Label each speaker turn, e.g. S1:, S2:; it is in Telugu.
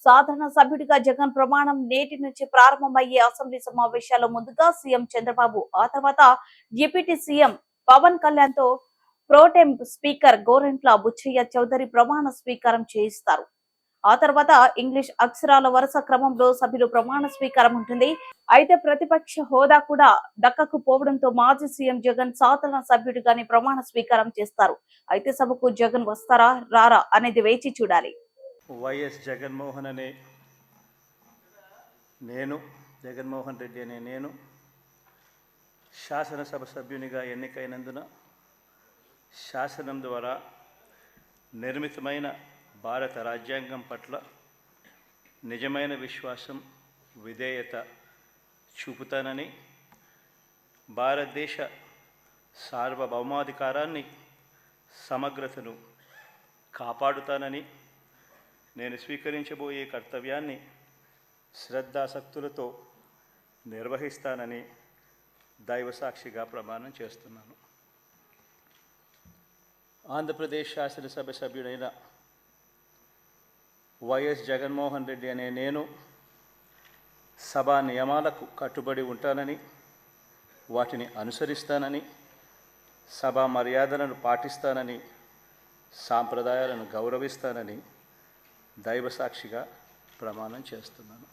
S1: సాధారణ సభ్యుడిగా జగన్ ప్రమాణం నేటి నుంచి ప్రారంభమయ్యే అసెంబ్లీ సమావేశాల్లో ముందుగా సీఎం చంద్రబాబు, ఆ తర్వాత డిప్యూటీ సీఎం పవన్ కళ్యాణ్ తో ప్రోటెం స్పీకర్ గోరంట్ల బుచ్చయ్య చౌదరి ప్రమాణ స్వీకారం చేయిస్తారు. ఆ తర్వాత ఇంగ్లీష్ అక్షరాల వరుస క్రమంలో సభ్యులు ప్రమాణ స్వీకారం ఉంటుంది. అయితే ప్రతిపక్ష హోదా కూడా దక్కకపోవడంతో మాజీ సీఎం జగన్ సాధారణ సభ్యుడిగానే ప్రమాణ స్వీకారం చేస్తారు. అయితే సభకు జగన్ వస్తారా రారా అనేది వేచి చూడాలి.
S2: వైఎస్ జగన్మోహన్ అనే నేను, జగన్మోహన్ రెడ్డి అనే నేను శాసనసభ సభ్యునిగా ఎన్నికైనందున శాసనం ద్వారా నిర్మితమైన భారత రాజ్యాంగం పట్ల నిజమైన విశ్వాసం, విధేయత చూపుతానని, భారతదేశ సార్వభౌమాధికారాన్ని, సమగ్రతను కాపాడుతానని, నేను స్వీకరించబోయే కర్తవ్యాన్ని శ్రద్ధాసక్తులతో నిర్వహిస్తానని దైవసాక్షిగా ప్రమాణం చేస్తున్నాను. ఆంధ్రప్రదేశ్ శాసనసభ సభ్యుడైన వైఎస్ జగన్మోహన్ రెడ్డి అనే నేను సభా నియమాలకు కట్టుబడి ఉంటానని, వాటిని అనుసరిస్తానని, సభా మర్యాదలను పాటిస్తానని, సాంప్రదాయాలను గౌరవిస్తానని దైవసాక్షిగా ప్రమాణం చేస్తున్నాను.